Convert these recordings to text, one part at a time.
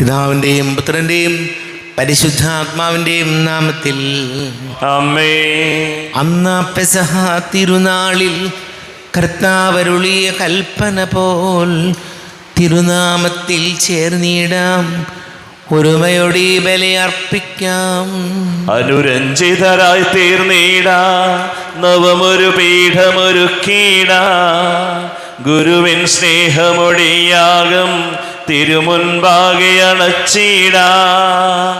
പിതാവിൻ്റെയും പുത്രൻ്റെയും പരിശുദ്ധാത്മാവിൻ്റെയും നാമത്തിൽ ആമേൻ. അന്ന് പെസഹ തിരുനാളിൽ കർത്താവരുളിയ കൽപ്പന പോൽ തിരുനാമത്തിൽ ചേർന്നിടാം, ഒരുമയോടെ ബലിയർപ്പിക്കാം. അനുരഞ്ജിതരായി തീർന്നീടാ, നവമൊരു പീഠമൊരുക്കീടാ, ഗുരുവിൻ സ്നേഹമൊടിയാകും തിരുമുൻപാകെ അണച്ചീടാ.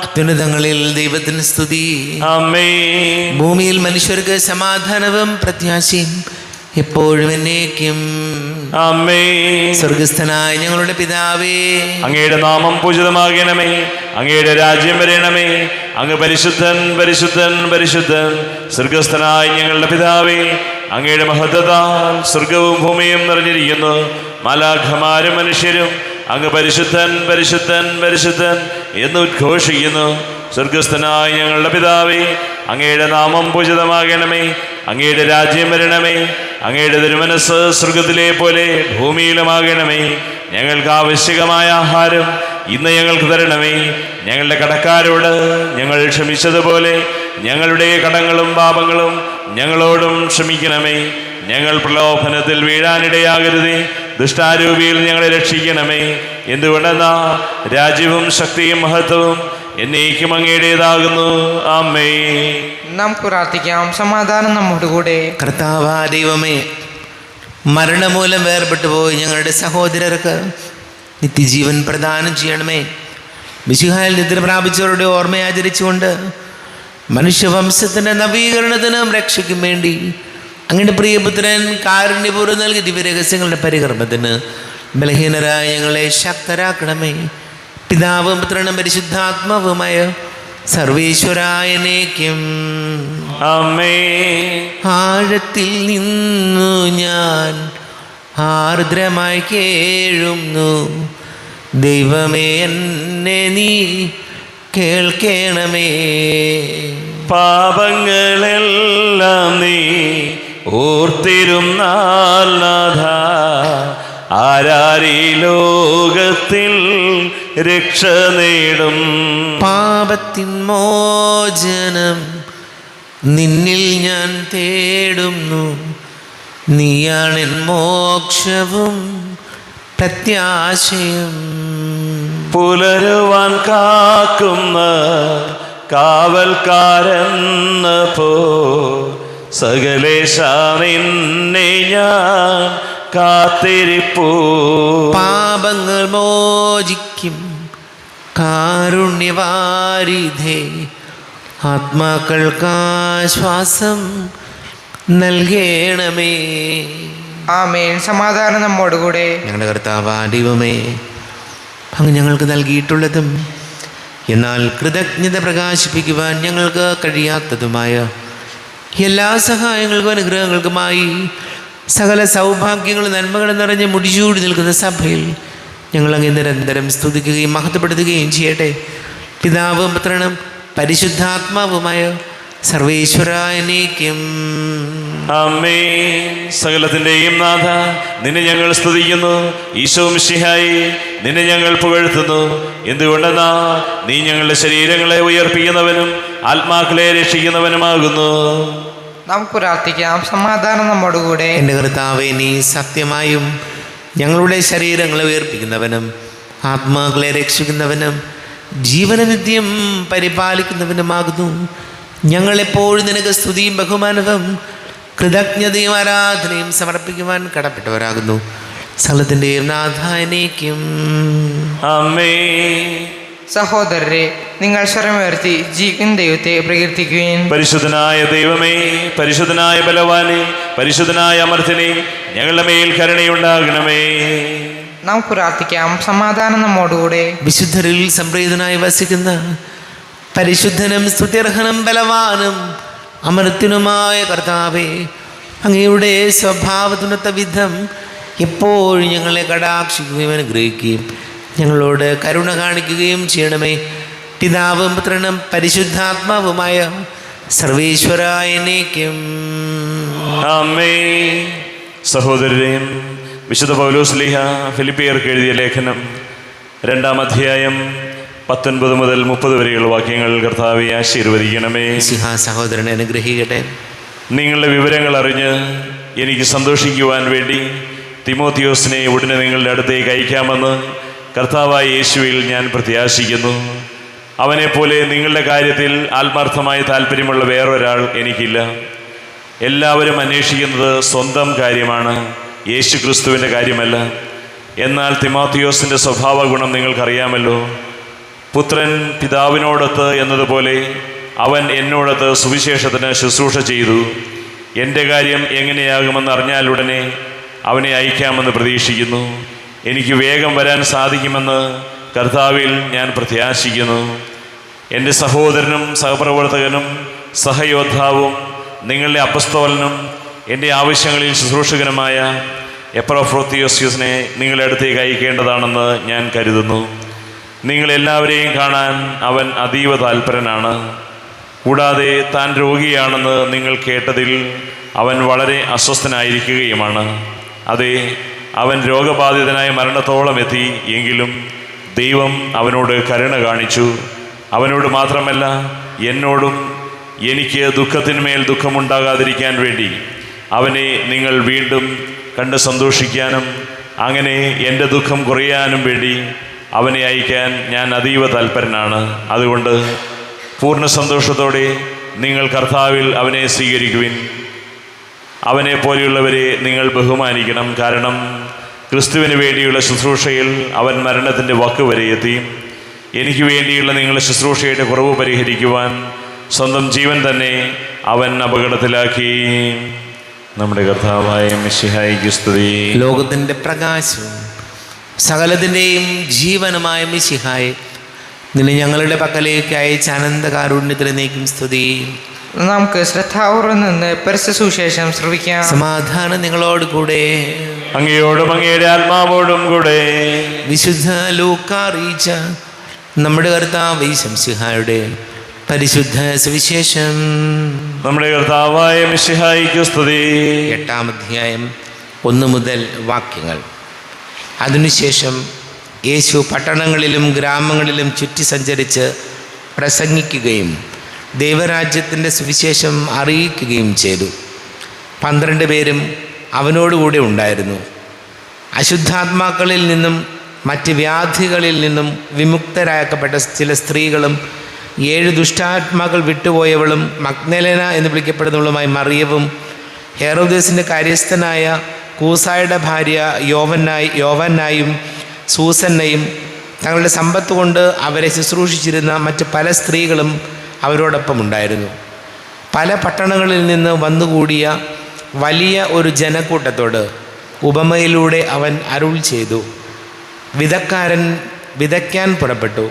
അത്യുന്നതങ്ങളിൽ ദൈവത്തിന് സ്തുതി. ആമേൻ. ഭൂമിയിൽ മനുഷ്യർക്ക് സമാധാനവും പ്രത്യാശയും എപ്പോഴും എന്നേക്കും. ആമേൻ. സ്വർഗസ്ഥനായ ഞങ്ങളുടെ പിതാവേ, അങ്ങയുടെ നാമം പൂജിതമാകണമേ, അങ്ങയുടെ രാജ്യം വരണമേ, അങ്ങ് പരിശുദ്ധൻ പരിശുദ്ധൻ പരിശുദ്ധൻ. സ്വർഗസ്ഥനായ ഞങ്ങളുടെ പിതാവേ, അങ്ങയുടെ മഹത്വത്താൽ സ്വർഗവും ഭൂമിയും നിറഞ്ഞിരിക്കുന്നു. മാലാഖമാരും മനുഷ്യരും അങ്ങ് പരിശുദ്ധൻ പരിശുദ്ധൻ പരിശുദ്ധൻ എന്ന് ഉദ്ഘോഷിക്കുന്നു. സ്വർഗസ്ഥനായ ഞങ്ങളുടെ പിതാവേ, അങ്ങയുടെ നാമം പൂജിതമാകണമേ, അങ്ങയുടെ രാജ്യം വരണമേ, അങ്ങയുടെ തിരുമനസ് സ്വർഗത്തിലെ പോലെ ഭൂമിയിലുമാകണമേ. ഞങ്ങൾക്ക് ആവശ്യകമായ ആഹാരം ഇന്ന് ഞങ്ങൾക്ക് തരണമേ. ഞങ്ങളുടെ കടക്കാരോട് ഞങ്ങൾ ക്ഷമിച്ചതുപോലെ ഞങ്ങളുടെ കടങ്ങളും പാപങ്ങളും ഞങ്ങളോടും ക്ഷമിക്കണമേ. ഞങ്ങൾ പ്രലോഭനത്തിൽ വീഴാനിടയാകരുതേ, ദുഷ്ടാരൂപിയിൽ ഞങ്ങളെ രക്ഷിക്കണമേ. എന്തുകൊണ്ടെന്നാ രാജ്യവും ശക്തിയും മഹത്വവും എന്നേക്കും അങ്ങയുടേതാകുന്നു. ആമേൻ. നമുക്ക് പ്രാർത്ഥിക്കാം. സമാധാനം നമ്മോട് കൂടെ. കർത്താവാ ദൈവമേ, മരണമൂലം വേർപെട്ടു പോയി ഞങ്ങളുടെ സഹോദരർക്ക് നിത്യജീവൻ പ്രദാനം ചെയ്യണമേ. മിശിഹായിൽ നിദ്ര പ്രാപിച്ചവരുടെ ഓർമ്മ ആചരിച്ചുകൊണ്ട് മനുഷ്യവംശത്തിൻ്റെ നവീകരണത്തിനും രക്ഷയ്ക്കും വേണ്ടി അങ്ങയുടെ പ്രിയപുത്രൻ കാരുണ്യപൂർവ്വം നൽകിയ ദിവ്യരഹസ്യങ്ങളുടെ പരികർമ്മത്തിന് ബലഹീനരായ ഞങ്ങളെ ശക്തരാക്കണമേ. പിതാവും പുത്രനും പരിശുദ്ധാത്മാവുമായ സർവേശ്വരായനേക്കും. ആമേൻ. ആഴത്തിൽ നിന്നു ഞാൻ ആർദ്രമായി കേഴുന്നു, ദൈവമേ എന്നെ നീ കേൾക്കണമേ. പാപങ്ങളെല്ലാം നീ ഓർത്തിരുന്നാൽ നാഥ, ആരാരീ ലോകത്തിൽ രക്ഷ നേടും. പാപത്തിൻ മോചനം നിന്നിൽ ഞാൻ തേടുന്നു, നീയാണെൻ മോക്ഷവും പ്രത്യാശയും. പുലരുവാൻ കാക്കുന്ന കാവൽക്കാരെന്ന പോ സകലേശ നിന്നെ ഞാൻ കാത്തിരിപ്പൂ. പാപങ്ങൾ മോചിക്കും കാരുണ്യവാരിധേ, ആത്മാക്കൾക്കാശ്വാസം നൽകണമേ. ആമേൻ. സമാധാനം നമ്മോട് കൂടെ. ഞങ്ങളുടെ കർത്താവാ ദൈവമേ, അങ്ങ് ഞങ്ങൾക്ക് നൽകിയിട്ടുള്ളതും എന്നാൽ കൃതജ്ഞത പ്രകാശിപ്പിക്കുവാൻ ഞങ്ങൾക്ക് കഴിയാത്തതുമായ എല്ലാ സഹായങ്ങൾക്കും അനുഗ്രഹങ്ങൾക്കുമായി സകല സൗഭാഗ്യങ്ങളും നന്മകളും നിറഞ്ഞ് മുടിചൂടി നിൽക്കുന്ന സഭയിൽ ഞങ്ങൾ അങ്ങ് നിരന്തരം സ്തുതിക്കുകയും മഹത്വപ്പെടുത്തുകയും ചെയ്യട്ടെ. പിതാവും പുത്രനും പരിശുദ്ധാത്മാവുമായ സർവേശ്വരായനേക്കും. ആമേൻ. സകലത്തിൻ്റെയും നാഥ, നിന്നെ ഞങ്ങൾ സ്തുതിക്കുന്നു. ഈശോ മിശിഹായി, നിന്നെ ഞങ്ങൾ പുകഴ്ത്തുന്നു. എന്തുകൊണ്ടെന്നാ നീ ഞങ്ങളുടെ ശരീരങ്ങളെ ഉയർപ്പിക്കുന്നവനും ആത്മാക്കളെ രക്ഷിക്കുന്നവനുമാകുന്നു. നമുക്ക് പ്രാർത്ഥിക്കാം. സമാധാനം നമ്മോട് കൂടെ. എൻ്റെ കർത്താവേ, നീ സത്യമായും ഞങ്ങളുടെ ശരീരങ്ങളെ ഉയർപ്പിക്കുന്നവനും ആത്മാക്കളെ രക്ഷിക്കുന്നവനും ജീവനനിത്യം പരിപാലിക്കുന്നവനുമാകുന്നു. ഞങ്ങളെപ്പോഴും നിനക്ക് സ്തുതിയും ബഹുമാനവും കൃതജ്ഞതയും ആരാധനയും സമർപ്പിക്കുവാൻ കടപ്പെട്ടവരാകുന്നു. സ്ഥലത്തിൻ്റെയും നാഥായനേക്കും. ആമേൻ. സഹോദരരെ, നിങ്ങൾ സ്വരമുയർത്തി ജീവിക്കുന്ന ദൈവത്തെ പ്രകീർത്തിക്കുകയും. പരിശുദ്ധനായ ദൈവമേ, പരിശുദ്ധനായ ബലവാനെ, പരിശുദ്ധനായ അമർത്തിനെ, ഞങ്ങളുടെ മേൽ കരുണയുണ്ടാകണമേ. നമുക്ക് പ്രാർത്ഥിക്കാം. സമാധാനം നമ്മോടുകൂടെ. വിശുദ്ധരിൽ സംപ്രീതനായി വസിക്കുന്ന പരിശുദ്ധനും സ്തുത്യർഹനും ബലവാനും അമർത്യനുമായ കർത്താവേ, അങ്ങയുടെ സ്വഭാവത്തിനൊത്ത വിധം എപ്പോഴും ഞങ്ങളെ കടാക്ഷിക്കുകയും അനുഗ്രഹിക്കുകയും ഞങ്ങളോട് കരുണ കാണിക്കുകയും ചെയ്യണമേ. പിതാവും പുത്രനും പരിശുദ്ധാത്മാവുമായ സർവേശ്വരായനേക്കും. ആമേൻ. സഹോദരരെയും വിശുദ്ധ പൗലോസ് ലീഹ ഫിലിപ്പിയർക്ക് എഴുതിയ ലേഖനം 2-ാം അധ്യായം 19 മുതൽ 30 വരെയുള്ള വാക്യങ്ങൾ കർത്താവെ ആശീർവദിക്കണമേ. സഹോദരനെ അനുഗ്രഹിക്കട്ടെ. നിങ്ങളുടെ വിവരങ്ങൾ അറിഞ്ഞ് എനിക്ക് സന്തോഷിക്കുവാൻ വേണ്ടി തിമോത്തിയോസിനെ ഉടനെ നിങ്ങളുടെ അടുത്തേക്ക് അയക്കാമെന്ന് കർത്താവായ യേശുവിൽ ഞാൻ പ്രത്യാശിക്കുന്നു. അവനെപ്പോലെ നിങ്ങളുടെ കാര്യത്തിൽ ആത്മാർത്ഥമായ താല്പര്യമുള്ള വേറൊരാൾ എനിക്കില്ല. എല്ലാവരും അന്വേഷിക്കുന്നത് സ്വന്തം കാര്യമാണ്, യേശു ക്രിസ്തുവിൻ്റെ കാര്യമല്ല. എന്നാൽ തിമോത്തിയോസിൻ്റെ സ്വഭാവ ഗുണം നിങ്ങൾക്കറിയാമല്ലോ. പുത്രൻ പിതാവിനോടൊത്ത് എന്നതുപോലെ അവൻ എന്നോടൊത്ത് സുവിശേഷത്തിന് ശുശ്രൂഷ ചെയ്തു. എൻ്റെ കാര്യം എങ്ങനെയാകുമെന്ന് അറിഞ്ഞാലുടനെ അവനെ അയക്കാമെന്ന് പ്രതീക്ഷിക്കുന്നു. എനിക്ക് വേഗം വരാൻ സാധിക്കുമെന്ന് കർത്താവിൽ ഞാൻ പ്രത്യാശിക്കുന്നു. എൻ്റെ സഹോദരനും സഹപ്രവർത്തകനും സഹയോദ്ധാവും നിങ്ങളുടെ അപ്പസ്തോലനും എൻ്റെ ആവശ്യങ്ങളിൽ ശുശ്രൂഷകനുമായ എപ്പഫ്രോദിത്തോസിനെ നിങ്ങളുടെ അടുത്തേക്ക് അയക്കേണ്ടതാണെന്ന് ഞാൻ കരുതുന്നു. നിങ്ങളെല്ലാവരെയും കാണാൻ അവൻ അതീവ താൽപരനാണ്. കൂടാതെ താൻ രോഗിയാണെന്ന് നിങ്ങൾ കേട്ടതിൽ അവൻ വളരെ അസ്വസ്ഥനായിരിക്കുകയുമാണ്. അതെ, അവൻ രോഗബാധിതനായ മരണത്തോളം എത്തി. എങ്കിലും ദൈവം അവനോട് കരുണ കാണിച്ചു. അവനോട് മാത്രമല്ല, എന്നോടും. എനിക്ക് ദുഃഖത്തിന്മേൽ ദുഃഖമുണ്ടാകാതിരിക്കാൻ വേണ്ടി അവനെ നിങ്ങൾ വീണ്ടും കണ്ട് സന്തോഷിക്കാനും അങ്ങനെ എൻ്റെ ദുഃഖം കുറയാനും വേണ്ടി അവനെ അയക്കാൻ ഞാൻ അതീവ താൽപരനാണ്. അതുകൊണ്ട് പൂർണ്ണ സന്തോഷത്തോടെ നിങ്ങൾ കർത്താവിൽ അവനെ സ്വീകരിക്കുവിൻ. അവനെ പോലെയുള്ളവരെ നിങ്ങൾ ബഹുമാനിക്കണം. കാരണം ക്രിസ്തുവിന് വേണ്ടിയുള്ള ശുശ്രൂഷയിൽ അവൻ മരണത്തിൻ്റെ വക്ക് വരെ എത്തി. എനിക്ക് വേണ്ടിയുള്ള നിങ്ങളുടെ ശുശ്രൂഷയുടെ കുറവ് പരിഹരിക്കുവാൻ സ്വന്തം ജീവൻ തന്നെ അവൻ അപകടത്തിലാക്കി. നമ്മുടെ കർത്താവായ മിശിഹായിക്ക് സ്തുതി. ലോകത്തിൻ്റെ പ്രകാശവും സകലത്തിൻ്റെയും ജീവനുമായ മിശിഹായെ, നിന്നെ ഞങ്ങളുടെ പക്കലേക്ക് അയച്ച അനന്തകാരുണ്യത്തിലേക്കും സ്തുതി. നമുക്ക് ശ്രദ്ധാപൂർവം നിന്ന് പരിശുദ്ധ സുവിശേഷം ശ്രവിക്കാം. സമാധാനം നിങ്ങളോട് കൂടെ. അങ്ങയോടും അങ്ങയുടെ ആത്മാവോടും കൂടെ. വിശുദ്ധ ലൂക്കാ അറിയിച്ച നമ്മുടെ കർത്താവ് മിശിഹായുടെ പരിശുദ്ധ സുവിശേഷം. നമ്മുടെ കർത്താവായ മിശിഹായിക്ക് സ്തുതി. 8-ാം അധ്യായം 1 മുതൽ വാക്യങ്ങൾ. അതിനുശേഷം യേശു പട്ടണങ്ങളിലും ഗ്രാമങ്ങളിലും ചുറ്റി സഞ്ചരിച്ച് പ്രസംഗിക്കുകയും ദൈവരാജ്യത്തിൻ്റെ സുവിശേഷം അറിയിക്കുകയും ചെയ്തു. 12 പേരും അവനോടുകൂടെ ഉണ്ടായിരുന്നു. അശുദ്ധാത്മാക്കളിൽ നിന്നും മറ്റ് വ്യാധികളിൽ നിന്നും വിമുക്തരാക്കപ്പെട്ട ചില സ്ത്രീകളും 7 ദുഷ്ടാത്മാക്കൾ വിട്ടുപോയവളും മഗ്ദലേന എന്ന് വിളിക്കപ്പെടുന്നവളുമായ മറിയവും ഹെരോദേസിൻ്റെ കാര്യസ്ഥനായ കൂസായുടെ ഭാര്യ യോവന്നായും സൂസന്നയും തങ്ങളുടെ സമ്പത്ത് കൊണ്ട് അവരെ ശുശ്രൂഷിച്ചിരുന്ന മറ്റ് പല സ്ത്രീകളും അവരോടൊപ്പം ഉണ്ടായിരുന്നു. പല പട്ടണങ്ങളിൽ നിന്ന് വന്നുകൂടിയ വലിയ ഒരു ജനക്കൂട്ടത്തോട് ഉപമയിലൂടെ അവൻ അരുൾ ചെയ്തു. വിതക്കാരൻ വിതയ്ക്കാൻ പുറപ്പെട്ടു.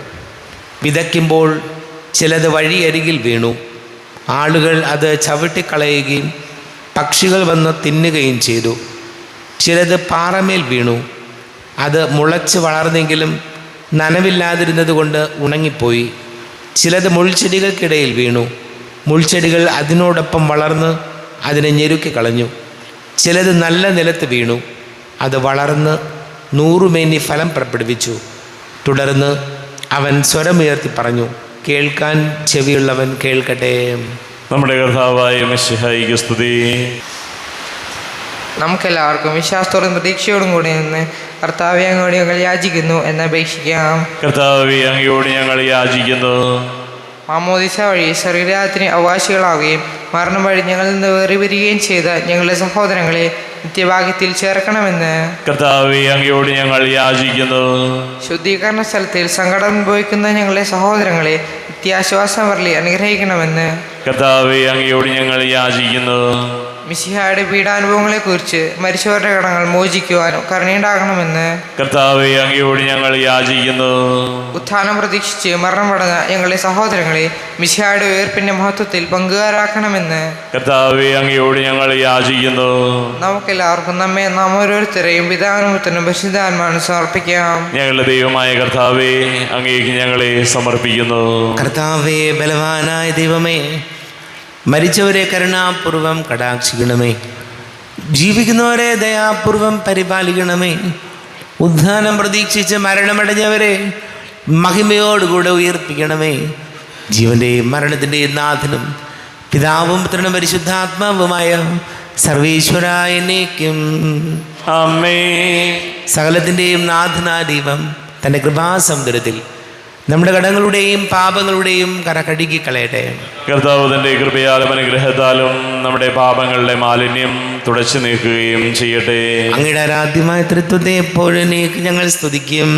വിതയ്ക്കുമ്പോൾ ചിലത് വഴിയരികിൽ വീണു. ആളുകൾ അത് ചവിട്ടിക്കളയുകയും പക്ഷികൾ വന്ന് തിന്നുകയും ചെയ്തു. ചിലത് പാറമേൽ വീണു. അത് മുളച്ച് വളർന്നെങ്കിലും നനവില്ലാതിരുന്നത് കൊണ്ട് ഉണങ്ങിപ്പോയി. ചിലത് മുൾച്ചെടികൾക്കിടയിൽ വീണു. മുൾച്ചെടികൾ അതിനോടൊപ്പം വളർന്ന് അതിനെ ഞെരുക്കിക്കളഞ്ഞു. ചിലത് നല്ല നിലത്ത് വീണു. അത് വളർന്ന് 100 മേനി ഫലം പുറപ്പെടുവിച്ചു. തുടർന്ന് അവൻ സ്വരമുയർത്തി പറഞ്ഞു, കേൾക്കാൻ ചെവിയുള്ളവൻ കേൾക്കട്ടെ. നമ്മുടെ കർത്താവായ മിശിഹായിക്ക് സ്തുതി. നമുക്കെല്ലാവർക്കും വിശ്വാസത്തോടും പ്രതീക്ഷയോടും കൂടി നിന്ന് കർത്താവെ അങ്ങോട്ട് ഞങ്ങൾ യാചിക്കുന്നു എന്നപേക്ഷിക്കാം. കർത്താവെ അങ്ങയോട് ഞങ്ങൾ യാചിക്കുന്നു. മാമോദിസ വഴി ശരീരത്തിന് അവകാശികളാവുകയും മരണം വഴി ഞങ്ങളിൽ നിന്ന് വേറിവരികയും ചെയ്ത ഞങ്ങളുടെ സഹോദരങ്ങളെ നിത്യഭാഗ്യത്തിൽ ചേർക്കണമെന്ന് കർത്താവെ അങ്ങയോട് ഞങ്ങൾ യാചിക്കുന്നു. ശുദ്ധീകരണ സ്ഥലത്തിൽ സങ്കടം അനുഭവിക്കുന്ന ഞങ്ങളുടെ സഹോദരങ്ങളെ നിത്യാശ്വാസം വരളി അനുഗ്രഹിക്കണമെന്ന് കർത്താവെ അങ്ങയോട് ഞങ്ങൾ യാചിക്കുന്നു. മിശിഹായുടെ പീഡാനുഭവങ്ങളെക്കുറിച്ച് മരിച്ചവരുടെ കടങ്ങൾ മോചിക്കുവാനും കരുണയുണ്ടാകണമെന്ന് കർത്താവെ അങ്ങയോട് ഞങ്ങൾ യാചിക്കുന്നു. ഉത്ഥാനം പ്രതീക്ഷിച്ച് മരണമടഞ്ഞ ഞങ്ങളുടെ സഹോദരങ്ങളെ മിശിഹായുടെ ഉയർപ്പിന്റെ മഹത്വത്തിൽ പങ്കുകാരാക്കണമെന്ന് കർത്താവെ അങ്ങയോട് ഞങ്ങൾ യാചിക്കുന്നു. നമുക്കെല്ലാവർക്കും നാം ഓരോരുത്തരെയും പിതാവിനും പരിശുദ്ധാത്മാവിനും സമർപ്പിക്കാം. ഞങ്ങളുടെ ദൈവമായ കർത്താവെ അങ്ങേക്ക് ഞങ്ങളെ സമർപ്പിക്കുന്നു. കർത്താവേ, ബലവാനായ ദൈവമേ, മരിച്ചവരെ കരുണാപൂർവം കടാക്ഷിക്കണമേ. ജീവിക്കുന്നവരെ ദയാപൂർവം പരിപാലിക്കണമേ. ഉദ്ധാനം പ്രതീക്ഷിച്ച് മരണമടഞ്ഞവരെ മഹിമയോടുകൂടെ ഉയർപ്പിക്കണമേ. ജീവൻ്റെയും മരണത്തിൻ്റെയും നാഥനും പിതാവും പുത്രനും പരിശുദ്ധാത്മാവുമായ സർവീശ്വരായ എന്നേക്കും ആമേൻ. സകലത്തിൻ്റെയും നാഥനായ ദൈവം തൻ്റെ കൃപാസമുദ്രത്തിൽ നമ്മുടെ കടങ്ങളുടെയും പാപങ്ങളുടെയും കര കഴുകിക്കളയട്ടെ. കർത്താവ് തന്റെ കൃപയാലും അനുഗ്രഹത്താലും നമ്മുടെ പാപങ്ങളുടെ മാലിന്യം തുടച്ചു നീക്കുകയും ചെയ്യട്ടെ. അങ്ങയുടെ ആരാധ്യമായ തൃത്വത്തെ എപ്പോഴും ഞങ്ങൾ സ്തുതിക്കും.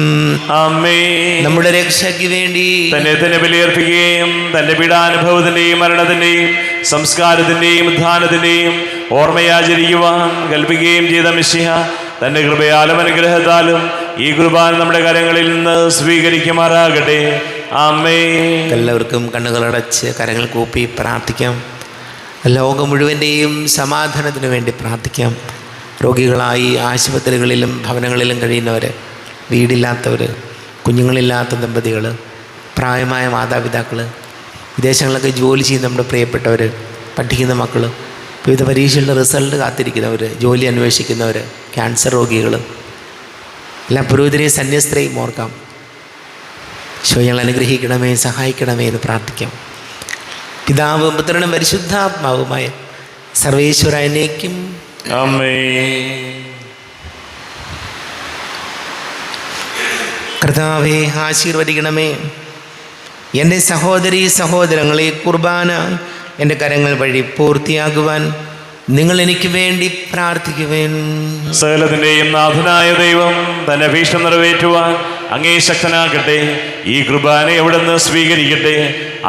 ആമേൻ. നമ്മുടെ രക്ഷയ്ക്ക് വേണ്ടി തന്നെ ബലിയർപ്പിക്കുകയും തന്റെ പീഡാനുഭവത്തിന്റെയും മരണത്തിന്റെയും സംസ്കാരത്തിന്റെയും ഉത്ഥാനത്തിന്റെയും ഓർമ്മയാചരിക്കുവാൻ കൽപ്പിക്കുകയും ചെയ്ത മിശിഹ തന്റെ കൃപയാലും അനുഗ്രഹത്താലും ഈ കുർബാന നമ്മുടെ കരങ്ങളിൽ നിന്ന് സ്വീകരിക്കുമാറാകട്ടെ. ആമേൻ. എല്ലാവർക്കും കണ്ണുകളടച്ച് കരങ്ങൾ കൂപ്പി പ്രാർത്ഥിക്കാം. ലോകം മുഴുവൻ്റെയും സമാധാനത്തിന് വേണ്ടി പ്രാർത്ഥിക്കാം. രോഗികളായി ആശുപത്രികളിലും ഭവനങ്ങളിലും കഴിയുന്നവർ, വീടില്ലാത്തവർ, കുഞ്ഞുങ്ങളില്ലാത്ത ദമ്പതികൾ, പ്രായമായ മാതാപിതാക്കൾ, വിദേശങ്ങളിലൊക്കെ ജോലി ചെയ്യുന്ന നമ്മുടെ പ്രിയപ്പെട്ടവർ, പഠിക്കുന്ന മക്കൾ, വിവിധ പരീക്ഷകളുടെ റിസൾട്ട് കാത്തിരിക്കുന്നവർ, ജോലി അന്വേഷിക്കുന്നവർ, ക്യാൻസർ രോഗികൾ, എല്ലാ പുരോഹിതരെയും സന്യസ്തരെയും ഓർക്കാം. ഞങ്ങൾ അനുഗ്രഹിക്കണമേ, സഹായിക്കണമേ എന്ന് പ്രാർത്ഥിക്കാം. പിതാവും പുത്രനും പരിശുദ്ധാത്മാവുമായ സർവേശ്വരായ എന്നേക്കും ആമേൻ. കർത്താവേ, ആശീർവദിക്കണമേ. എൻ്റെ സഹോദരീ സഹോദരങ്ങളെ, കുർബാന എൻ്റെ കരങ്ങൾ വഴി പൂർത്തിയാകുവാൻ നിങ്ങൾ എനിക്ക് വേണ്ടി പ്രാർത്ഥിക്കുവേൻ. സകലത്തിന്റെയും നാഥനായ ദൈവം തന്റെ ഭീഷണം നിറവേറ്റുവാൻ അങ്ങേ ശക്തനാകട്ടെ. ഈ കുർബാന എവിടുന്ന് സ്വീകരിക്കട്ടെ.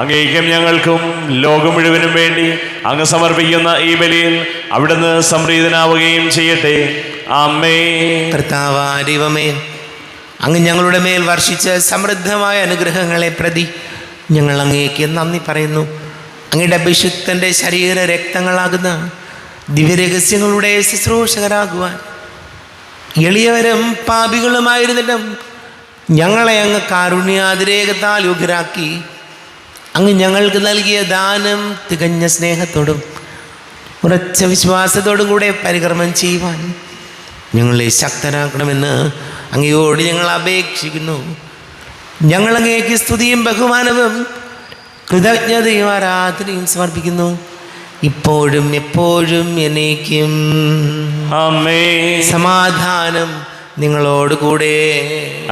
അങ്ങേക്കും ഞങ്ങൾക്കും ലോകം മുഴുവനും വേണ്ടി അങ്ങ് സമർപ്പിക്കുന്ന ഈ ബലിയിൽ അവിടുന്ന് സംപ്രീതനാവുകയും ചെയ്യട്ടെ. ആമേൻ. കർത്താവായ ദൈവമേ, അങ്ങ് ഞങ്ങളുടെ മേൽ വർഷിച്ച സമൃദ്ധമായ അനുഗ്രഹങ്ങളെ പ്രതി ഞങ്ങൾ അങ്ങേക്ക് നന്ദി പറയുന്നു. അങ്ങയുടെ അഭിഷിക്തൻ്റെ ശരീര രക്തങ്ങളാകുന്ന ദിവ്യരഹസ്യങ്ങളുടെ ശുശ്രൂഷകരാകുവാൻ എളിയവരും പാപികളുമായിരുന്നിട്ടും ഞങ്ങളെ അങ്ങ് കാരുണ്യാതിരേകത്താൽ യോഗ്യരാക്കി. അങ്ങ് ഞങ്ങൾക്ക് നൽകിയ ദാനം തികഞ്ഞ സ്നേഹത്തോടും ഉറച്ച വിശ്വാസത്തോടും കൂടെ പരികർമ്മം ചെയ്യുവാൻ ഞങ്ങളെ ശക്തരാക്കണമെന്ന് അങ്ങയോട് ഞങ്ങൾ അപേക്ഷിക്കുന്നു. ഞങ്ങളങ്ങേക്ക് സ്തുതിയും ബഹുമാനവും കൃതജ്ഞതയും ആരാധനയും സമർപ്പിക്കുന്നു, ഇപ്പോഴും എപ്പോഴും എന്നേക്കും. ആമേൻ. സമാധാനം നിങ്ങളോട് കൂടെ,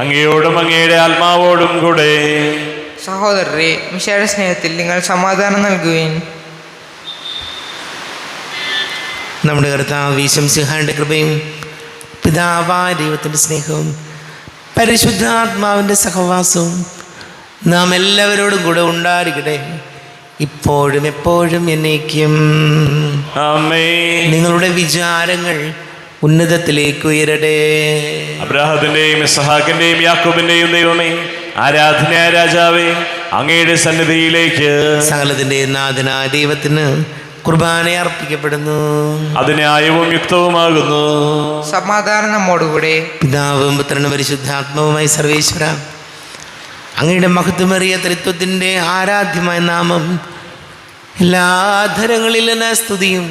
അങ്ങയോടും അങ്ങയുടെ ആത്മാവോടും കൂടെ. സഹോദരരെ, മിശിഹായുടെ സ്നേഹത്തിൽ നിങ്ങൾ സമാധാനം നൽകുകയും നമ്മുടെ കർത്താവ് ഈശോമിശിഹായുടെ കൃപയും പിതാവായ ദൈവത്തിൻ്റെ സ്നേഹവും പരിശുദ്ധാത്മാവിൻ്റെ സഹവാസവും നാം എല്ലാവരോടും കൂടെ ഉണ്ടായിരിക്കട്ടെ, ഇപ്പോഴും എപ്പോഴും എന്നേക്കും. ആമേൻ. നിങ്ങളുടെ വിചാരങ്ങൾ ഉന്നതത്തിലേക്ക് ഉയരട്ടെ. അബ്രാഹത്തിന്റെയും ഇസ്ഹാക്കിന്റെയും യാക്കോബിന്റെയും ദൈവമേ, ആരാധനയായ രാജാവേ, അങ്ങയുടെ സന്നിധിയിലേക്ക് സകലത്തിൻ്റെ നാഥനായ ദൈവത്തിന് കുർബാന അർപ്പിക്കപ്പെടുന്നു. അത് ന്യായവും യുക്തവുമാകുന്നു. സമാധാനം നമ്മോടുകൂടെ. പിതാവും പുത്രനും പരിശുദ്ധാത്മാവുമായി സർവേശ്വര, അങ്ങയുടെ മഹത്വമേറിയ ത്രിത്വത്തിൻ്റെ ആരാധ്യമായ നാമം എല്ലാ ധരങ്ങളിൽ നിന്ന് സ്തുതിയും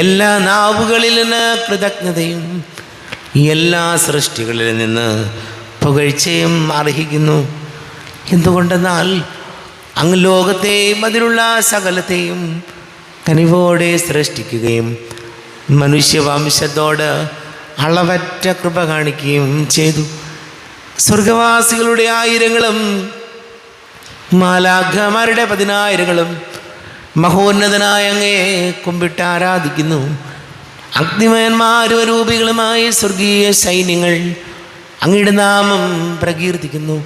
എല്ലാ നാവുകളിൽ നിന്ന് കൃതജ്ഞതയും എല്ലാ സൃഷ്ടികളിൽ നിന്ന് പുകഴ്ചയും അർഹിക്കുന്നു. എന്തുകൊണ്ടെന്നാൽ അങ്ങ് ലോകത്തെയും അതിലുള്ള സകലത്തെയും കനിവോടെ സൃഷ്ടിക്കുകയും മനുഷ്യവംശത്തോട് അളവറ്റ കൃപ കാണിക്കുകയും ചെയ്തു. സ്വർഗവാസികളുടെ ആയിരങ്ങളും മാലാഖമാരുടെ 10,000ങ്ങളും മഹോന്നതനായ അങ്ങയെ കുമ്പിട്ട് ആരാധിക്കുന്നു. അഗ്നിമയന്മാരും രൂപികളുമായ സ്വർഗീയ സൈന്യങ്ങൾ അങ്ങയുടെ നാമം പ്രകീർത്തിക്കുന്നു.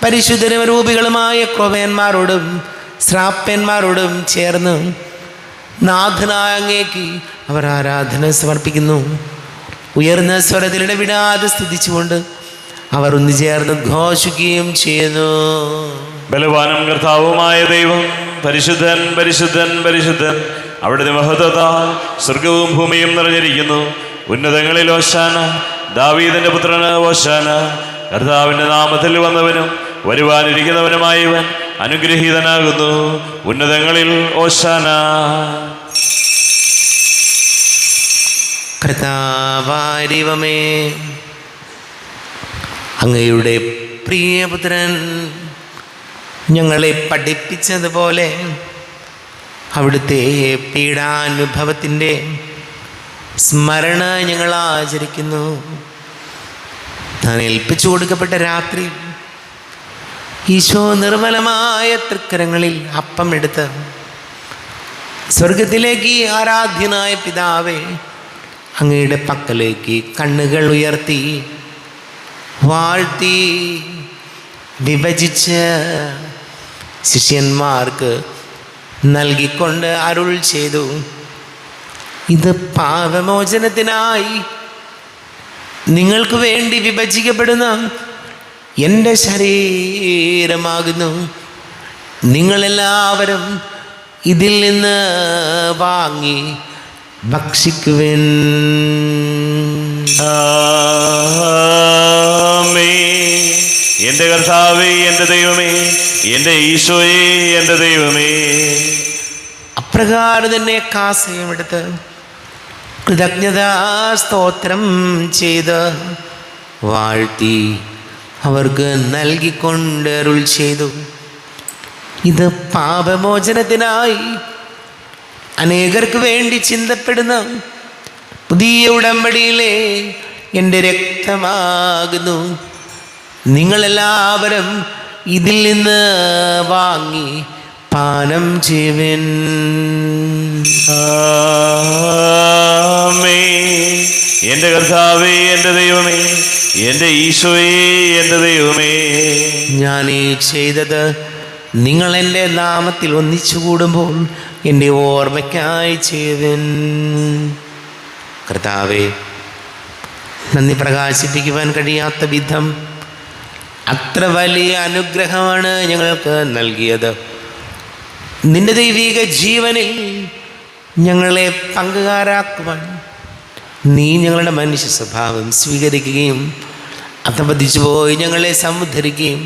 പരിശുദ്ധരും രൂപികളുമായ ക്രോവേന്മാരോടും ശ്രാപ്പന്മാരോടും ചേർന്ന് നാഥനായ അങ്ങേക്ക് അവർ ആരാധന സമർപ്പിക്കുന്നു. ഉയർന്ന സ്വരത്തിൽ ഇടവിടാതെ സ്തുതിച്ചുകൊണ്ട് അവർ ഒന്ന് ചേർന്ന് ഘോഷിക്കുകയും ചെയ്യുന്നു. ബലവാനും കർത്താവുമായ ദൈവം പരിശുദ്ധൻ പരിശുദ്ധൻ പരിശുദ്ധൻ, അവിടുത്തെ മഹത്വത്താൽ സ്വർഗവും ഭൂമിയും നിറഞ്ഞിരിക്കുന്നു. ഉന്നതങ്ങളിൽ ഓശാന, ദാവീദിന്റെ പുത്രന് ഓശാന. കർത്താവിന്റെ നാമത്തിൽ വന്നവനും വരുവാനിരിക്കുന്നവനുമായവൻ അനുഗ്രഹീതനാകുന്നു. ഉന്നതങ്ങളിൽ ഓശാന. കർത്താവായ ദൈവമേ, അങ്ങയുടെ പ്രിയപുത്രൻ ഞങ്ങളെ പഠിപ്പിച്ചതുപോലെ അവിടുത്തെ പീഡാനുഭവത്തിൻ്റെ സ്മരണ ഞങ്ങൾ ആചരിക്കുന്നു. താൻ ഏൽപ്പിച്ചു കൊടുക്കപ്പെട്ട രാത്രി ഈശോ നിർമ്മലമായ തൃക്കരങ്ങളിൽ അപ്പം എടുത്ത് സ്വർഗത്തിലേക്ക് ആരാധ്യനായ പിതാവേ, അങ്ങയുടെ പക്കലേക്ക് കണ്ണുകൾ ഉയർത്തി വാഴ്ത്തി വിഭജിച്ച് ശിഷ്യന്മാർക്ക് നൽകിക്കൊണ്ട് അരുൾ ചെയ്തു, ഇത് പാപമോചനത്തിനായി നിങ്ങൾക്ക് വേണ്ടി വിഭജിക്കപ്പെടുന്ന എൻ്റെ ശരീരമാകുന്നു. നിങ്ങളെല്ലാവരും ഇതിൽ നിന്ന് വാങ്ങി ഭക്ഷിക്കുവിൻ. എൻ്റെ കർത്താവേ, എൻ്റെ ദൈവമേ, എൻ്റെ ഈശോയേ, എൻ്റെ ദൈവമേ. അപ്രകാരം തന്നെ കാസയുമെടുത്ത് കൃതജ്ഞതാ സ്തോത്രം ചെയ്ത് വാഴ്ത്തി അവർക്ക് നൽകിക്കൊണ്ട് അരുൾ ചെയ്തു, ഇത് പാപമോചനത്തിനായി അനേകർക്ക് വേണ്ടി ചിന്തപ്പെടുന്ന പുതിയ ഉടമ്പടിയിലെ എൻ്റെ രക്തമാകുന്നു. നിങ്ങളെല്ലാവരും ഇതിൽ നിന്ന് വാങ്ങി പാനം ചെയ്യുവിൻ. എൻ്റെ കർത്താവേ, എൻ്റെ ദൈവമേ, എൻ്റെ ഈശോയേ, എൻ്റെ ദൈവമേ. ഞാൻ ഈ ചെയ്തത് നിങ്ങൾ എൻ്റെ നാമത്തിൽ ഒന്നിച്ചു കൂടുമ്പോൾ എൻ്റെ ഓർമ്മയ്ക്കായി ചെയ്യുവിൻ. കർത്താവേ, നന്ദി പ്രകാശിപ്പിക്കുവാൻ കഴിയാത്ത വിധം അത്ര വലിയ അനുഗ്രഹമാണ് ഞങ്ങൾക്ക് നൽകിയത്. നിന്റെ ദൈവിക ജീവനിൽ ഞങ്ങളെ പങ്കുകാരാക്കുവാൻ നീ ഞങ്ങളുടെ മനുഷ്യ സ്വഭാവം സ്വീകരിക്കുകയും അധപതിച്ചു പോയി ഞങ്ങളെ സമുദ്ധരിക്കുകയും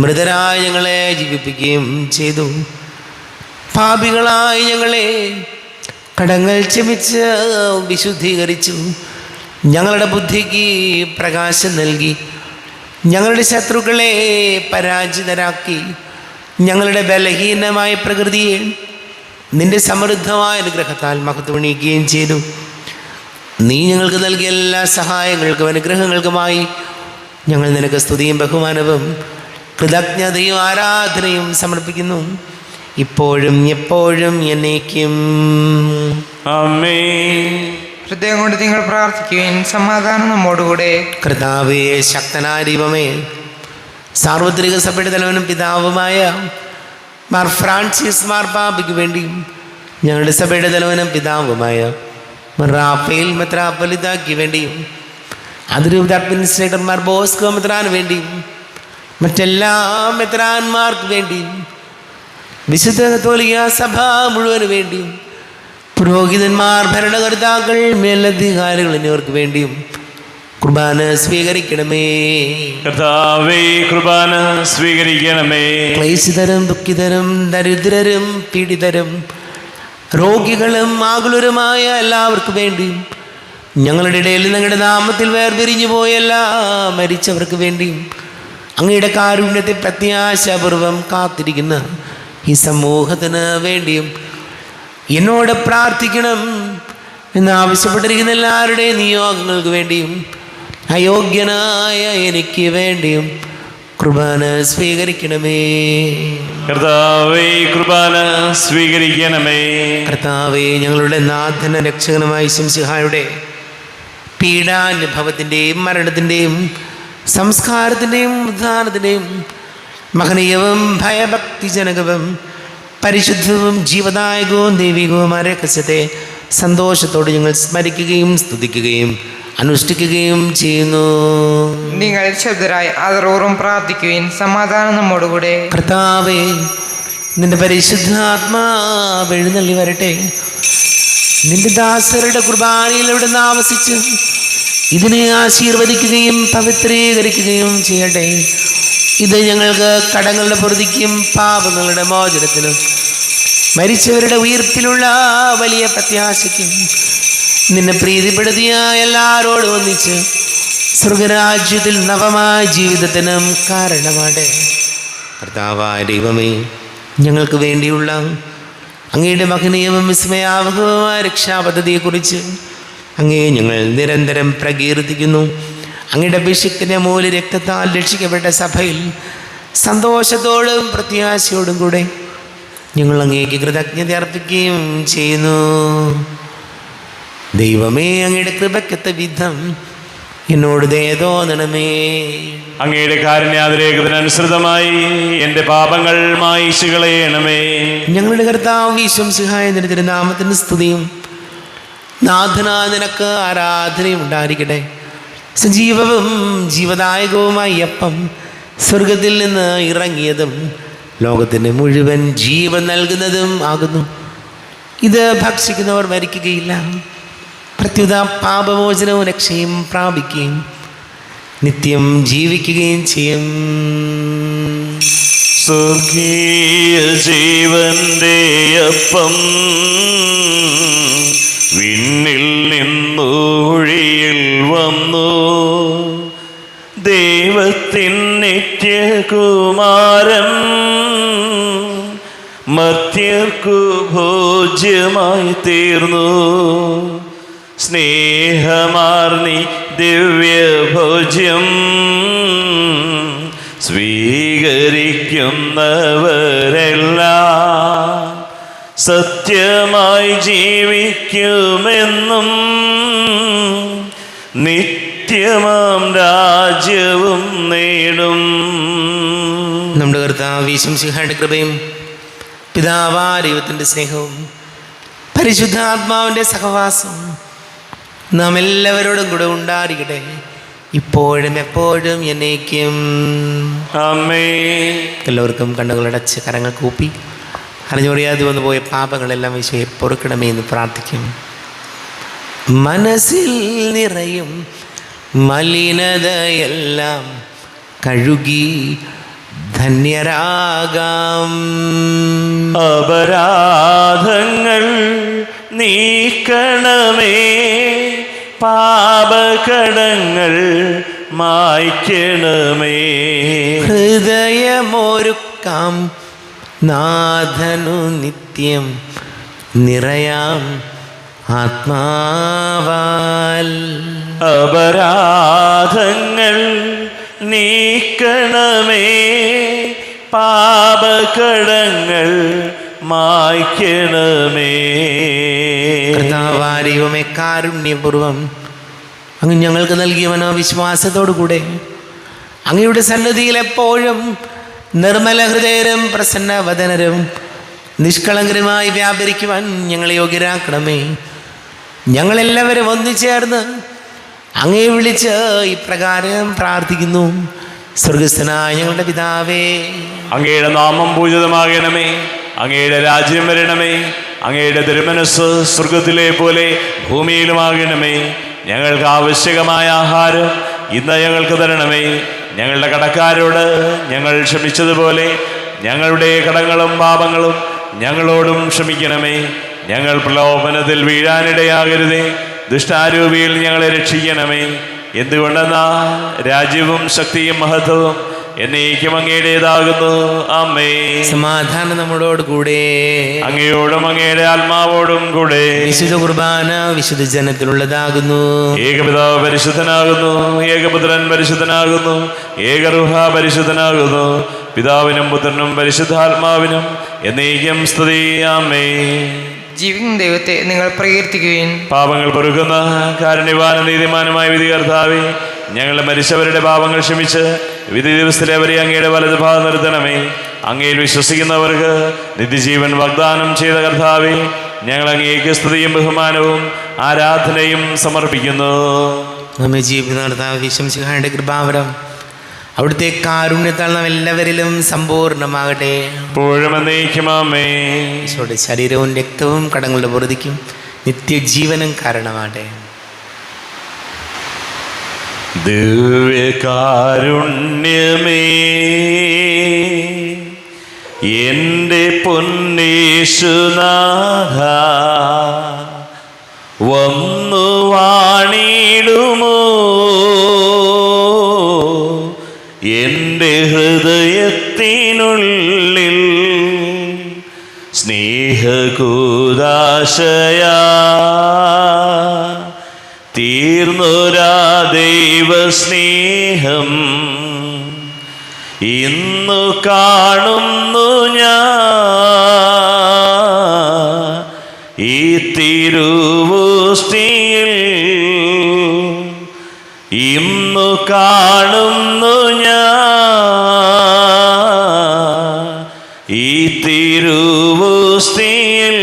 മൃതരായി ഞങ്ങളെ ജീവിപ്പിക്കുകയും ചെയ്തു. പാപികളായി ഞങ്ങളെ കടങ്ങൾ ക്ഷമിച്ച് വിശുദ്ധീകരിച്ചു. ഞങ്ങളുടെ ബുദ്ധിക്ക് പ്രകാശം നൽകി ഞങ്ങളുടെ ശത്രുക്കളെ പരാജിതരാക്കി. ഞങ്ങളുടെ ബലഹീനമായ പ്രകൃതിയെ നിന്റെ സമൃദ്ധമായ അനുഗ്രഹത്താൽ മഹത്വമണിയിക്കുകയും ചെയ്തു. നീ ഞങ്ങൾക്ക് നൽകിയ എല്ലാ സഹായങ്ങൾക്കും അനുഗ്രഹങ്ങൾക്കുമായി ഞങ്ങൾ നിനക്ക് സ്തുതിയും ബഹുമാനവും കൃതജ്ഞതയും ആരാധനയും സമർപ്പിക്കുന്നു, ഇപ്പോഴും എപ്പോഴും എന്നേക്കും. ആമേൻ. ഹൃദയം കൊണ്ട് നിങ്ങൾ പ്രാർത്ഥിക്കുകയും സമാധാനം നമ്മോടുകൂടെ. കർത്താവേ, ശക്തനായ ദൈവമേ, സാർവത്രിക സഭയുടെ തലവനും പിതാവുമായ മാർ ഫ്രാൻസിസ് മാർപ്പാപ്പയ്ക്ക് വേണ്ടിയും ഞങ്ങളുടെ സഭയുടെ തലവനും പിതാവുമായ റാഫേൽ മെത്രാപ്പൊലീത്തായ്ക്ക് വേണ്ടിയും അതിരൂപത അഡ്മിനിസ്ട്രേറ്റർമാർ ബോസ്കോ മെത്രാന് വേണ്ടിയും മറ്റെല്ലാ മെത്രാന്മാർക്ക് വേണ്ടിയും വിശുദ്ധ കത്തോലിക്ക സഭ മുഴുവന് വേണ്ടിയും പുരോഹിതന്മാർ, ഭരണകർത്താക്കൾ, മേലധികാരികൾ എന്നിവർക്ക് വേണ്ടിയും കുർബാന സ്വീകരിക്കണമേ. കർത്താവേ, കുർബാന സ്വീകരിക്കണമേ. ക്ലേശിതരും ദുഃഖിതരും ദരിദ്രരും പീഡിതരും രോഗികളും ആകുലരുമായ എല്ലാവർക്കും വേണ്ടിയും ഞങ്ങളുടെ ഇടയിൽ ഞങ്ങളുടെ നാമത്തിൽ വേർപിരിഞ്ഞു പോയ എല്ലാ മരിച്ചവർക്ക് വേണ്ടിയും അങ്ങയുടെ കാരുണ്യത്തെ പ്രത്യാശാപൂർവം കാത്തിരിക്കുന്ന ഈ സമൂഹത്തിന് വേണ്ടിയും എന്നോട് പ്രാർത്ഥിക്കണം എന്ന് ആവശ്യപ്പെട്ടിരിക്കുന്ന എല്ലാവരുടെയും നിയോഗങ്ങൾക്ക് വേണ്ടിയും അയോഗ്യനായ എനിക്ക് വേണ്ടിയും കുർബാന സ്വീകരിക്കണമേ. കർത്താവേ, കുർബാന സ്വീകരിക്കണമേ. കർത്താവേ, ഞങ്ങളുടെ നാഥന രക്ഷകനുമായ ശംസിഹായുടെ പീഡാനുഭവത്തിൻ്റെയും മരണത്തിൻ്റെയും സംസ്കാരത്തിൻ്റെയും ഉദ്ധാനത്തിൻ്റെയും മഹനീയവും ഭയഭക്തിജനകവും പരിശുദ്ധവും ജീവദായകവും ദൈവികവുമായ രഹസ്യത്തെ സന്തോഷത്തോടെ ഞങ്ങൾ സ്മരിക്കുകയും സ്തുതിക്കുകയും അനുഷ്ഠിക്കുകയും ചെയ്യുന്നു. നിങ്ങൾ ശബ്ദരായി ആദരവോറും പ്രാർത്ഥിക്കുകയും സമാധാനം നമ്മോടുകൂടെ. കർത്താവേ, നിന്റെ പരിശുദ്ധാത്മാവ് എഴുന്നള്ളി വരട്ടെ. നിന്റെ ദാസരുടെ കുർബാനയിൽ എവിടെ ആവസിച്ച് ഇതിനെ ആശീർവദിക്കുകയും പവിത്രീകരിക്കുകയും ചെയ്യട്ടെ. ഇത് ഞങ്ങൾക്ക് കടങ്ങളുടെ പൊറുതിക്കും പാപങ്ങളുടെ മോചനത്തിനും മരിച്ചവരുടെ ഉയർപ്പിലുള്ള വലിയ പ്രത്യാശയ്ക്കും നിന്നെ പ്രീതിപ്പെടുത്തിയ എല്ലാവരോടും ഒന്നിച്ച് സ്വർഗരാജ്യത്തിൽ നവമായ ജീവിതത്തിനും കാരണമാണ്. കർത്താവായ ദൈവമേ, ഞങ്ങൾക്ക് വേണ്ടിയുള്ള അങ്ങയുടെ മഹനീയവും വിസ്മയാവഹവുമായ രക്ഷാപദ്ധതിയെക്കുറിച്ച് അങ്ങേ ഞങ്ങൾ നിരന്തരം പ്രകീർത്തിക്കുന്നു. അങ്ങയുടെ അഭിഷിക്തന്റെ മൂല രക്തത്താൽ രക്ഷിക്കപ്പെട്ട സഭയിൽ സന്തോഷത്തോടും പ്രത്യാശയോടും കൂടെ ഞങ്ങൾ അങ്ങേക്ക് കൃതജ്ഞത അർപ്പിക്കുകയും ചെയ്യുന്നു. ദൈവമേ, അങ്ങയുടെ കൃപയ്ക്കൊത്ത വിധം എന്നോട് ദയ തോന്നണമേ. അങ്ങയുടെ കാരുണ്യാതിരേകത്തിനനുസൃതമായി എൻ്റെ പാപങ്ങൾ മായിച്ചു കളയണമേ. ഞങ്ങളുടെ കർത്താവ് ഈശോമിശിഹായ നിന്റെ തിരുനാമത്തിന് സ്തുതിയും നാഥനായ നിനക്ക് ആരാധനയും ഉണ്ടായിരിക്കട്ടെ. സജീവവും ജീവദായകവുമായി അപ്പം സ്വർഗത്തിൽ നിന്ന് ഇറങ്ങിയതും ലോകത്തിന് മുഴുവൻ ജീവൻ നൽകുന്നതും ആകുന്നു. ഇത് ഭക്ഷിക്കുന്നവർ മരിക്കുകയില്ല, പ്രത്യുത പാപമോചനവും രക്ഷയും പ്രാപിക്കുകയും നിത്യം ജീവിക്കുകയും ചെയ്യും. സ്വർഗീയ ജീവന്റെ അപ്പം വിണ്ണിൽ നിന്നൊഴിയിൽ വന്നു, ദൈവത്തിൻ നിത്യകുമാരൻ മർത്യർക്കു ഭോജ്യമായി തീർന്നു. സ്നേഹമാർന്നി ദിവ്യഭോജ്യം സ്വീകരിക്കുന്നവരെല്ലാം സത്യമായി ജീവിക്കുമെന്നും നിത്യമാം രാജ്യവും നേടും. നമ്മുടെ കർത്താവ് ഈശോമിശിഹായുടെ കൃപയും പിതാവായ ദൈവത്തിൻ്റെ സ്നേഹവും പരിശുദ്ധാത്മാവിൻ്റെ സഹവാസവും നാം എല്ലാവരോടും കൂടെ ഉണ്ടായിരിക്കട്ടെ, ഇപ്പോഴും എപ്പോഴും എന്നേക്കും. ആമേൻ. എല്ലാവർക്കും കണ്ണുകളടച്ച് കരങ്ങൾ കൂപ്പി അറിഞ്ഞൊറിയാതെ വന്നു പോയ പാപങ്ങളെല്ലാം ഈശോയെ പൊറുക്കണമേ എന്ന് പ്രാർത്ഥിക്കും. മനസ്സിൽ നിറയും മലിനതയെല്ലാം കഴുകി ധന്യരാകാം. അപരാധങ്ങൾ നീക്കണമേ, പാപകടങ്ങൾ മായ്ക്കണമേ. ഹൃദയമൊരുക്കാം നാഥനു നിത്യം നിറയാം ആത്മാവാൽ. അപരാധങ്ങൾ നീക്കണമേ, പാപകടങ്ങൾ മായ്ക്കണമേ. കർത്താവായ ദൈവമേ, കാരുണ്യപൂർവം അങ്ങ് ഞങ്ങൾക്ക് നൽകിയ മനോവിശ്വാസത്തോടു കൂടെ അങ്ങയുടെ സന്നിധിയിൽ എപ്പോഴും നിർമ്മല ഹൃദയരും പ്രസന്നവദനരും നിഷ്കളങ്കരുമായി വ്യാപരിക്കുവാൻ ഞങ്ങളെ യോഗ്യരാക്കണമേ. ഞങ്ങളെല്ലാവരും ഒന്നുചേർന്ന് അങ്ങേ വിളിച്ച് ഇപ്രകാരം പ്രാർത്ഥിക്കുന്നു. സ്വർഗസ്ഥനായ ഞങ്ങളുടെ പിതാവേ, അങ്ങയുടെ നാമം പൂജിതമാകണമേ, അങ്ങയുടെ രാജ്യം വരണമേ, അങ്ങയുടെ തിരുമനസ്സ് സ്വർഗത്തിലെ പോലെ ഭൂമിയിലുമാകണമേ. ഞങ്ങൾക്ക് ആവശ്യകമായ ആഹാരം ഇന്ന് ഞങ്ങൾക്ക് തരണമേ. ഞങ്ങളുടെ കടക്കാരോട് ഞങ്ങൾ ക്ഷമിച്ചതുപോലെ ഞങ്ങളുടെ കടങ്ങളും പാപങ്ങളും ഞങ്ങളോടും ക്ഷമിക്കണമേ. ഞങ്ങൾ പ്രലോഭനത്തിൽ വീഴാനിടയാകരുതേ, ദുഷ്ടാരൂപിയിൽ ഞങ്ങളെ രക്ഷിക്കണമേ. എന്തുകൊണ്ടെന്നാൽ രാജ്യവും ശക്തിയും മഹത്വവും എന്നേക്കും അങ്ങയുടേതാകുന്നു. ആമേൻ. സമാധാനം നമ്മളോട് കൂടെ, അങ്ങയോടും അങ്ങയുടെ ആത്മാവോടും കൂടെ. വിശുദ്ധ കുർബാന വിശുദ്ധ ജനത്തിലുള്ളതാകുന്നു. ഏകപിതാവ് പരിശുദ്ധനാകുന്നു, ഏകപുത്രൻ പരിശുദ്ധനാകുന്നു, ഏകറുഹ പരിശുദ്ധനാകുന്നു. പിതാവിനും പുത്രനും പരിശുദ്ധാത്മാവിനും എന്നേക്കും സ്തുതി. ആമേൻ. ജീവിക്കുന്ന ദൈവത്തെ നിങ്ങൾ പ്രകീർത്തിക്കുകയും പാപങ്ങൾ പൊറുക്കുന്ന കാരുണ്യവാനും നീതിമാനുമായ വിധികർത്താവേ, ഞങ്ങളുടെ മരിച്ചവരുടെ പാപങ്ങൾ ക്ഷമിച്ച് വിധി ദിവസത്തിലെ അവരെ അങ്ങയുടെ വലത് ഭാഗം നിർത്തണമേ. അങ്ങയിൽ വിശ്വസിക്കുന്നവർക്ക് നിത്യജീവൻ വാഗ്ദാനം ചെയ്ത കർത്താവേ, ഞങ്ങൾ അങ്ങേക്ക് സ്തുതിയും ബഹുമാനവും ആരാധനയും സമർപ്പിക്കുന്നു. നമ്മെ ജീവിക്കുന്ന കർത്താവ് ഈശോമിശിഹായുടെ കൃപാവരം അവിടുത്തെ കാരുണ്യത്താൽ നാം എല്ലാവരിലും സമ്പൂർണ്ണമാകട്ടെ. എപ്പോഴും എന്നേക്കും ആമേൻ. ഈശോയുടെ ശരീരവും രക്തവും കടങ്ങളുടെ പൊറുതിക്കും നിത്യജീവനും കാരണമാകട്ടെ. ദിവ്യകാരുണ്യമേ, എൻ്റെ പൊന്നേശുനാഥ, വന്നു വാണിടുമോ എൻ്റെ ഹൃദയത്തിനുള്ളിൽ സ്നേഹകൂദാശയാ തീർന്നൊരാ ദൈവസ്നേഹം ഇന്നു കാണുന്നു ഞാൻ ഈ തിരുവോസ്തിയിൽ ഇന്നു കാണുന്നു ഞാൻ ഈ തിരുവോസ്തിയിൽ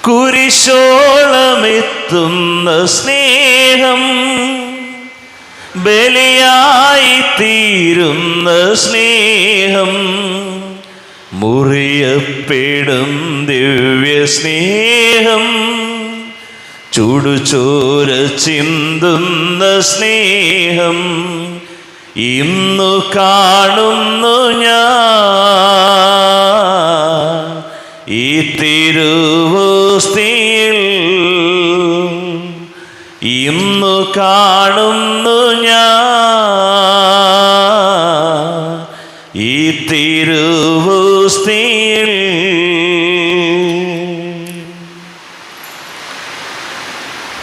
കുരിശോളമെത്തുന്ന സ്നേഹം ബലിയായി തീരുന്ന സ്നേഹം മുറിയപ്പെടും ദിവ്യ സ്നേഹം ചുടുചോര ചിന്തുന്ന സ്നേഹം ഇന്നു കാണുന്നു ഞാൻ ഈ തിരുവോസ്തിയിൽ ഇന്നു കാണുന്നു ഞാൻ ഈ തിരുവോസ്തിയിൽ.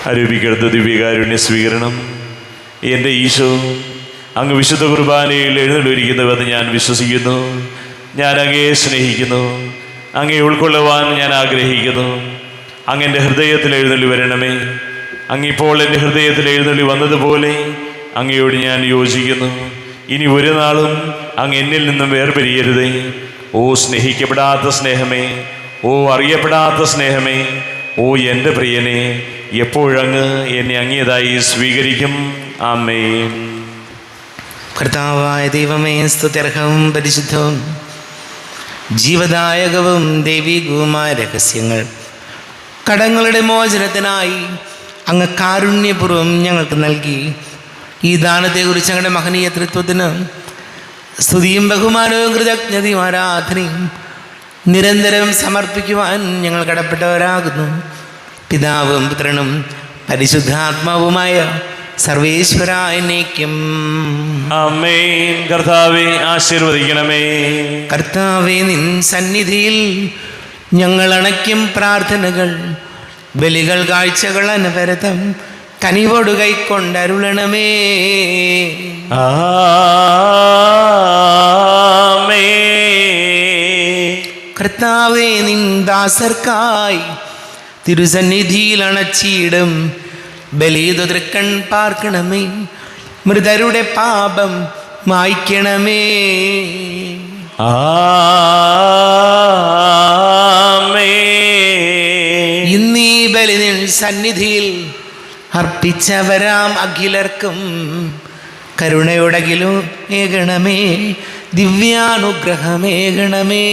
ആരോപിക്കടുത്ത ദിവ്യകാരുണ്യ സ്വീകരണം. എൻ്റെ ഈശോ, അങ്ങ് വിശുദ്ധ കുർബാനയിൽ എഴുന്നള്ളിയിരിക്കുന്നുവെന്ന് ഞാൻ വിശ്വസിക്കുന്നു. ഞാൻ അങ്ങയെ സ്നേഹിക്കുന്നു. അങ്ങയെ ഉൾക്കൊള്ളുവാൻ ഞാൻ ആഗ്രഹിക്കുന്നു. അങ്ങ് എൻ്റെ ഹൃദയത്തിൽ എഴുന്നള്ളി വരണമേ. അങ്ങിപ്പോൾ എൻ്റെ ഹൃദയത്തിൽ എഴുന്നള്ളി വന്നതുപോലെ അങ്ങയോട് ഞാൻ യോജിക്കുന്നു. ഇനി ഒരു നാളും അങ്ങ് എന്നിൽ നിന്നും വേർപിരിയരുതേ. ഓ സ്നേഹിക്കപ്പെടാത്ത സ്നേഹമേ, ഓ അറിയപ്പെടാത്ത സ്നേഹമേ, ഓ എൻ്റെ പ്രിയനെ, എപ്പോഴങ്ങ് എന്നെ അങ്ങേതായി സ്വീകരിക്കും. ആമേൻ. കർത്താവായ ദൈവമേ, സ്തുത്യർഹവും പരിശുദ്ധവും ജീവദായകവും ദൈവികവുമായ രഹസ്യങ്ങൾ കടങ്ങളുടെ മോചനത്തിനായി അങ്ങ് കാരുണ്യപൂർവ്വം ഞങ്ങൾക്ക് നൽകി. ഈ ദാനത്തെക്കുറിച്ച് ഞങ്ങളുടെ മഹനീയ തൃത്വത്തിന് സ്തുതിയും ബഹുമാനവും കൃതജ്ഞതയും ആരാധനയും നിരന്തരം സമർപ്പിക്കുവാൻ ഞങ്ങൾ കടപ്പെട്ടവരാകുന്നു. പിതാവും പുത്രനും പരിശുദ്ധാത്മാവുമായ സർവേശ്വരായ എന്നേക്കും ആമേൻ. കർത്താവേ ആശീർവദിക്കണമേ. കർത്താവേ, നിൻ സന്നിധിയിൽ ഞങ്ങൾ അണയ്ക്കും പ്രാർത്ഥനകൾ, ബലികൾ, കാഴ്ചകൾ അനവരതം കനിവോട് കൈക്കൊണ്ടരുളണമേ. കർത്താവേ, നിൻ ദാസർക്കായി തിരുസന്നിധിയിൽ അണച്ചിടും ബലിതൃക്കൺ പാർക്കണമേ. മൃതരുടെ പാപം മായ്ക്കണമേ. ഇന്നീ ബലി നിൻ സന്നിധിയിൽ അർപ്പിച്ചവരാം അഖിലർക്കും കരുണയോടകിലും ഏകണമേ, ദിവ്യാനുഗ്രഹമേകണമേ.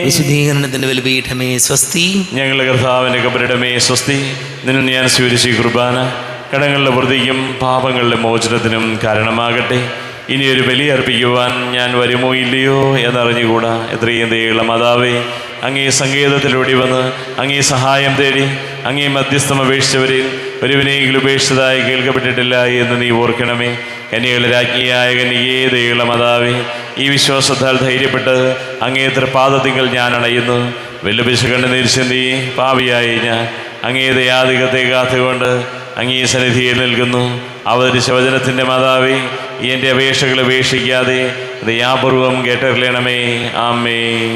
വിശുദ്ധീകരണത്തിന്റെ ബലിപീഠമേ സ്വസ്തി. ഞങ്ങളുടെ കർത്താവിന്റെ കബറിടമേ സ്വസ്തി. നിന്നെ ഞാൻ സ്വീകരിച്ച ഈ കുർബാന കടങ്ങളുടെ വൃത്തിക്കും പാപങ്ങളുടെ മോചനത്തിനും കാരണമാകട്ടെ. ഇനിയൊരു ബലി അർപ്പിക്കുവാൻ ഞാൻ വരുമോ ഇല്ലയോ എന്നറിഞ്ഞുകൂടാ. എത്രയും ദയുള്ള മാതാവേ, അങ്ങേ സങ്കേതത്തിലൂടെ വന്ന് അങ്ങേ സഹായം തേടി അങ്ങേ മധ്യസ്ഥം അപേക്ഷിച്ചവരിൽ ഒരുവിനെയെങ്കിലും ഉപേക്ഷിച്ചതായി കേൾക്കപ്പെട്ടിട്ടില്ല എന്ന് നീ ഓർക്കണമേ. കന്യകളുടെ രാജ്ഞിയായ കന്യകേ, ദയുള്ള മാതാവേ, ഈ വിശ്വാസത്താൽ ധൈര്യപ്പെട്ട് അങ്ങേ തൃപാദത്തിങ്കൽ ഞാൻ അണയുന്നു. വെല്ലുപിശ കണ്ട് നിരിച്ചെന്തി പാപിയായി ഞാൻ അങ്ങേ ദയാധികത്തെ കാത്തുകൊണ്ട് അങ്ങേ സന്നിധിയിൽ നിൽക്കുന്നു. അവതരിച്ച വചനത്തിൻ്റെ മാതാവേ, എൻ്റെ അപേക്ഷകൾ ഉപേക്ഷിക്കാതെ ദയാപൂർവം കേട്ടറിയണമേ. ആമേൻ.